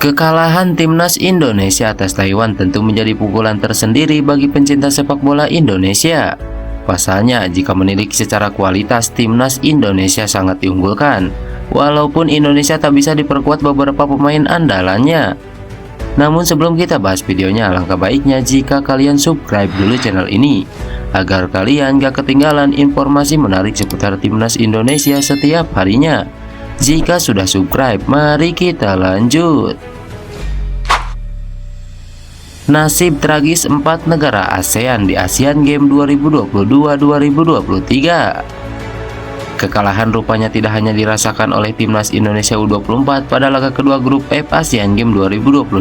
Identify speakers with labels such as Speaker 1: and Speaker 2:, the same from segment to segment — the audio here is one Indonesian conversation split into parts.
Speaker 1: Kekalahan timnas Indonesia atas Taiwan tentu menjadi pukulan tersendiri bagi pencinta sepak bola Indonesia. Pasalnya, jika menilik secara kualitas, timnas Indonesia sangat diunggulkan, walaupun Indonesia tak bisa diperkuat beberapa pemain andalannya. Namun sebelum kita bahas videonya, alangkah baiknya jika kalian subscribe dulu channel ini, agar kalian gak ketinggalan informasi menarik seputar timnas Indonesia setiap harinya. Jika sudah subscribe, mari kita lanjut. Nasib tragis 4 negara ASEAN di Asian Games 2022-2023. Kekalahan rupanya tidak hanya dirasakan oleh timnas Indonesia U24 pada laga kedua grup F Asian Games 2022.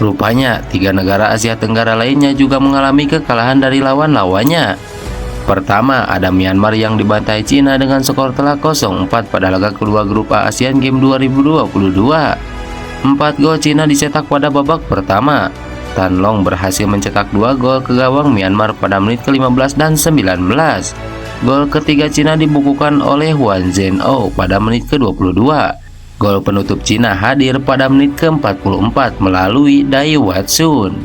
Speaker 1: Rupanya 3 negara Asia Tenggara lainnya juga mengalami kekalahan dari lawan-lawannya. Pertama, ada Myanmar yang dibantai Cina dengan skor telak 0-4 pada laga kedua grup A Asian Games 2022. 4 gol Cina dicetak pada babak pertama. Tan Long berhasil mencetak 2 gol ke gawang Myanmar pada menit ke-15 dan 19. Gol ketiga Cina dibukukan oleh Huan Zhenhao pada menit ke-22. Gol penutup Cina hadir pada menit ke-44 melalui Dai Watsun.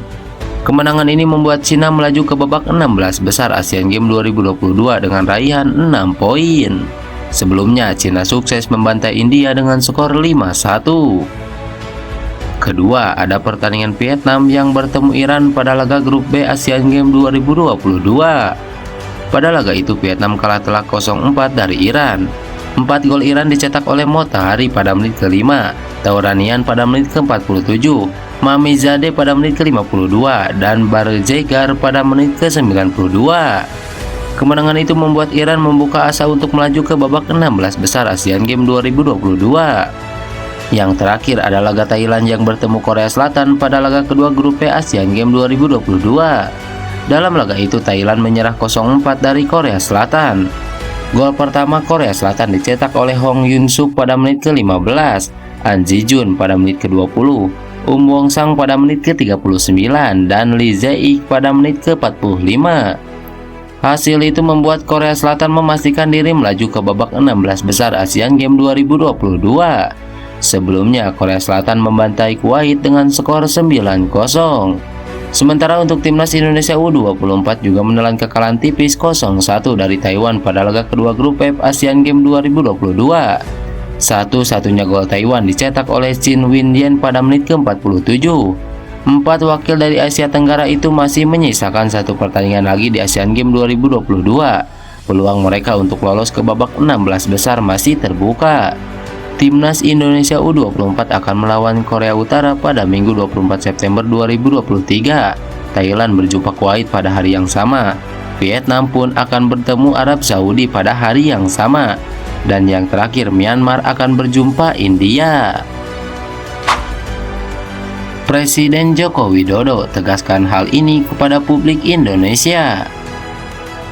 Speaker 1: Kemenangan ini membuat Cina melaju ke babak 16 besar Asian Games 2022 dengan raihan 6 poin. Sebelumnya, Cina sukses membantai India dengan skor 5-1. Kedua, ada pertandingan Vietnam yang bertemu Iran pada laga grup B Asian Games 2022. Pada laga itu, Vietnam kalah telak 0-4 dari Iran. 4 gol Iran dicetak oleh Motahari pada menit ke-5, Tauranian pada menit ke-47, Mamizadeh pada menit ke-52, dan Barjegar pada menit ke-92. Kemenangan itu membuat Iran membuka asa untuk melaju ke babak 16 besar Asian Games 2022. Yang terakhir ada laga Thailand yang bertemu Korea Selatan pada laga kedua grup B Asian Games 2022. Dalam laga itu Thailand menyerah 0-4 dari Korea Selatan. Gol pertama Korea Selatan dicetak oleh Hong Yoon-suk pada menit ke-15, An Ji-jun pada menit ke-20, Wong Sang pada menit ke-39, dan Lee Jae-ik pada menit ke-45. Hasil itu membuat Korea Selatan memastikan diri melaju ke babak 16 besar Asian Games 2022. Sebelumnya, Korea Selatan membantai Kuwait dengan skor 9-0. Sementara untuk timnas Indonesia U24 juga menelan kekalahan tipis 0-1 dari Taiwan pada laga kedua grup F Asian Games 2022. Satu-satunya gol Taiwan dicetak oleh Chin Win-yen pada menit ke-47. 4 wakil dari Asia Tenggara itu masih menyisakan 1 pertandingan lagi di Asian Games 2022. Peluang mereka untuk lolos ke babak 16 besar masih terbuka. Timnas Indonesia U24 akan melawan Korea Utara pada Minggu 24 September 2023. Thailand berjumpa Kuwait pada hari yang sama. Vietnam pun akan bertemu Arab Saudi pada hari yang sama. Dan yang terakhir, Myanmar akan berjumpa India. Presiden Joko Widodo tegaskan hal ini kepada publik Indonesia.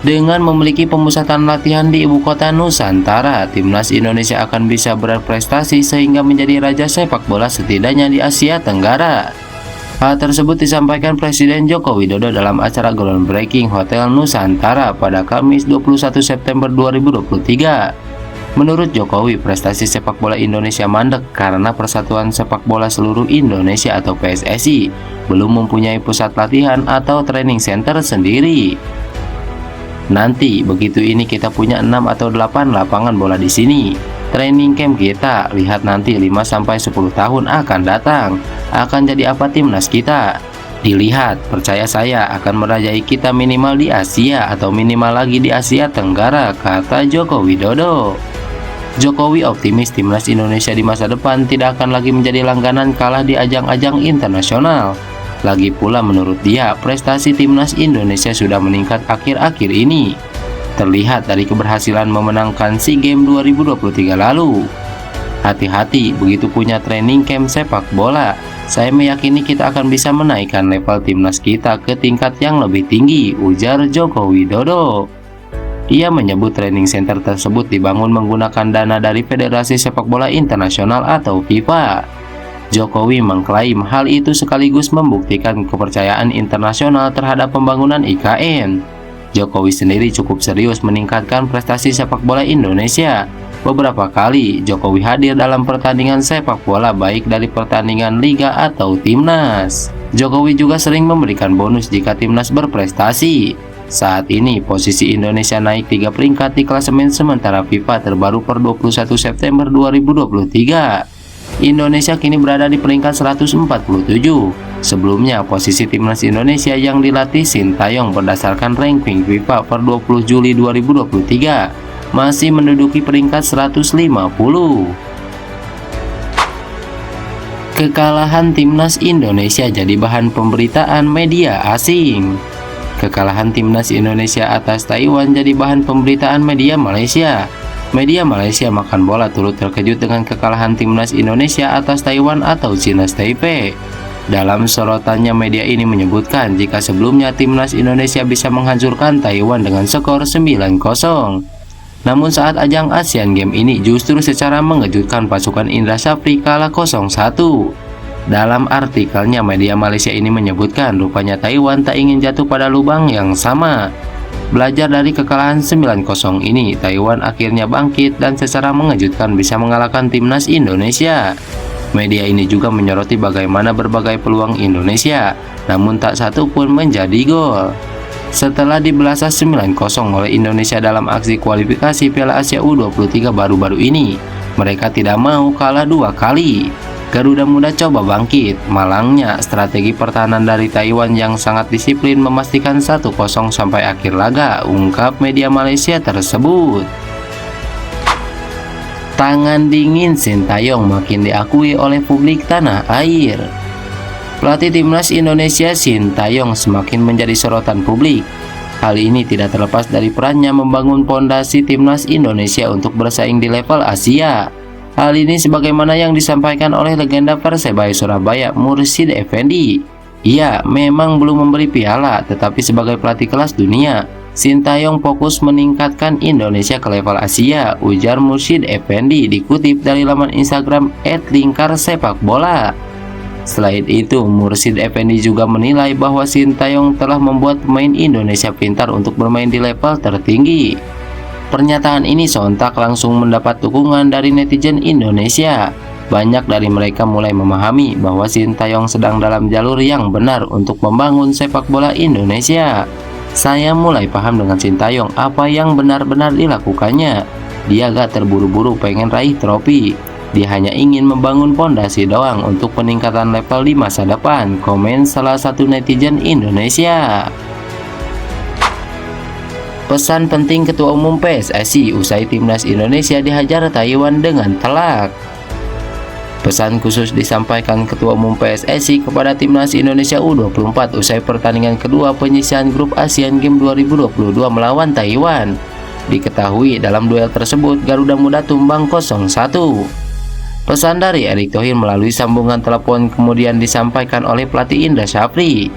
Speaker 1: Dengan memiliki pemusatan latihan di ibu kota Nusantara, timnas Indonesia akan bisa berprestasi sehingga menjadi raja sepak bola setidaknya di Asia Tenggara. Hal tersebut disampaikan Presiden Joko Widodo dalam acara groundbreaking Hotel Nusantara pada Kamis 21 September 2023. Menurut Jokowi, prestasi sepak bola Indonesia mandek karena Persatuan Sepak Bola Seluruh Indonesia atau PSSI belum mempunyai pusat latihan atau training center sendiri. Nanti begitu ini kita punya 6 atau 8 lapangan bola di sini. Training camp kita, lihat nanti 5-10 tahun akan datang. Akan jadi apa timnas kita? Dilihat, percaya saya akan merajai kita minimal di Asia atau minimal lagi di Asia Tenggara, kata Joko Widodo. Jokowi optimis timnas Indonesia di masa depan tidak akan lagi menjadi langganan kalah di ajang-ajang internasional. Lagi pula menurut dia, prestasi timnas Indonesia sudah meningkat akhir-akhir ini. Terlihat dari keberhasilan memenangkan SEA Games 2023 lalu. Hati-hati, begitu punya training camp sepak bola, saya meyakini kita akan bisa menaikkan level timnas kita ke tingkat yang lebih tinggi, ujar Joko Widodo. Ia menyebut training center tersebut dibangun menggunakan dana dari Federasi Sepak Bola Internasional atau FIFA. Jokowi mengklaim hal itu sekaligus membuktikan kepercayaan internasional terhadap pembangunan IKN. Jokowi sendiri cukup serius meningkatkan prestasi sepak bola Indonesia. Beberapa kali Jokowi hadir dalam pertandingan sepak bola baik dari pertandingan liga atau timnas. Jokowi juga sering memberikan bonus jika timnas berprestasi. Saat ini posisi Indonesia naik 3 peringkat di klasemen sementara FIFA terbaru per 21 September 2023. Indonesia kini berada di peringkat 147. Sebelumnya posisi timnas Indonesia yang dilatih Sintayong berdasarkan ranking FIFA per 20 Juli 2023 masih menduduki peringkat 150. Kekalahan timnas Indonesia jadi bahan pemberitaan media asing. Kekalahan timnas Indonesia atas Taiwan jadi bahan pemberitaan media Malaysia. Media Malaysia makan bola turut terkejut dengan kekalahan timnas Indonesia atas Taiwan atau China Taipei. Dalam sorotannya, media ini menyebutkan jika sebelumnya timnas Indonesia bisa menghancurkan Taiwan dengan skor 9-0. Namun saat ajang Asian Games ini justru secara mengejutkan pasukan Indra Syafri kalah 0-1. Dalam artikelnya, media Malaysia ini menyebutkan rupanya Taiwan tak ingin jatuh pada lubang yang sama. Belajar dari kekalahan 9-0 ini, Taiwan akhirnya bangkit dan secara mengejutkan bisa mengalahkan timnas Indonesia. Media ini juga menyoroti bagaimana berbagai peluang Indonesia, namun tak satu pun menjadi gol. Setelah dibelasah 9-0 oleh Indonesia dalam aksi kualifikasi Piala Asia U23 baru-baru ini, mereka tidak mau kalah 2 kali. Garuda Muda coba bangkit. Malangnya, strategi pertahanan dari Taiwan yang sangat disiplin memastikan 1-0 sampai akhir laga, ungkap media Malaysia tersebut. Tangan dingin Sintayong makin diakui oleh publik tanah air. Pelatih timnas Indonesia Sintayong semakin menjadi sorotan publik. Hal ini tidak terlepas dari perannya membangun pondasi timnas Indonesia untuk bersaing di level Asia. Hal ini sebagaimana yang disampaikan oleh legenda Persebaya Surabaya Mursyid Effendi. Ia memang belum memberi piala, tetapi sebagai pelatih kelas dunia, Sintayong fokus meningkatkan Indonesia ke level Asia, ujar Mursyid Effendi dikutip dari laman Instagram @lingkarsepakbola. Selain itu, Mursyid Effendi juga menilai bahwa Sintayong telah membuat pemain Indonesia pintar untuk bermain di level tertinggi. Pernyataan ini sontak langsung mendapat dukungan dari netizen Indonesia. Banyak dari mereka mulai memahami bahwa Sintayong sedang dalam jalur yang benar untuk membangun sepak bola Indonesia. Saya mulai paham dengan Sintayong apa yang benar-benar dilakukannya. Dia gak terburu-buru pengen raih trofi. Dia hanya ingin membangun pondasi doang untuk peningkatan level di masa depan, komen salah satu netizen Indonesia. Pesan penting Ketua Umum PSSI usai timnas Indonesia dihajar Taiwan dengan telak. Pesan khusus disampaikan Ketua Umum PSSI kepada timnas Indonesia U24 usai pertandingan kedua penyisihan grup Asian Games 2022 melawan Taiwan. Diketahui dalam duel tersebut Garuda Muda tumbang 0-1. Pesan dari Erick Thohir melalui sambungan telepon kemudian disampaikan oleh pelatih Indra Syafri.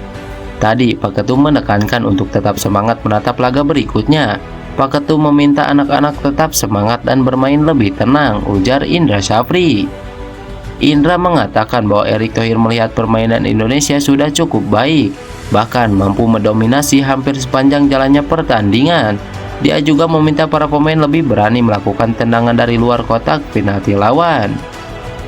Speaker 1: Tadi Pak Ketum menekankan untuk tetap semangat menatap laga berikutnya. Pak Ketum meminta anak-anak tetap semangat dan bermain lebih tenang, ujar Indra Syafri. Indra mengatakan bahwa Erick Thohir melihat permainan Indonesia sudah cukup baik, bahkan mampu mendominasi hampir sepanjang jalannya pertandingan. Dia juga meminta para pemain lebih berani melakukan tendangan dari luar kotak penalti lawan.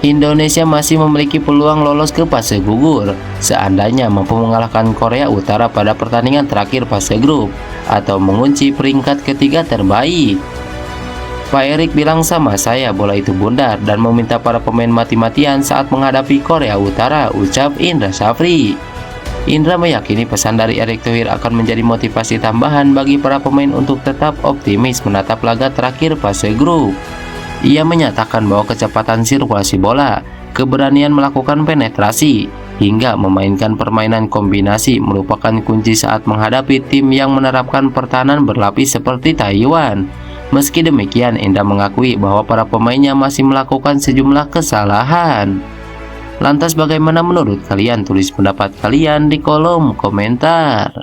Speaker 1: Indonesia masih memiliki peluang lolos ke fase gugur seandainya mampu mengalahkan Korea Utara pada pertandingan terakhir fase grup atau mengunci peringkat ketiga terbaik. Pak Erick bilang sama saya bola itu bundar dan meminta para pemain mati-matian saat menghadapi Korea Utara, ucap Indra Syafri. Indra meyakini pesan dari Erick Thohir akan menjadi motivasi tambahan bagi para pemain untuk tetap optimis menatap laga terakhir fase grup. Ia menyatakan bahwa kecepatan sirkulasi bola, keberanian melakukan penetrasi, hingga memainkan permainan kombinasi merupakan kunci saat menghadapi tim yang menerapkan pertahanan berlapis seperti Taiwan. Meski demikian, Indra mengakui bahwa para pemainnya masih melakukan sejumlah kesalahan. Lantas bagaimana menurut kalian? Tulis pendapat kalian di kolom komentar.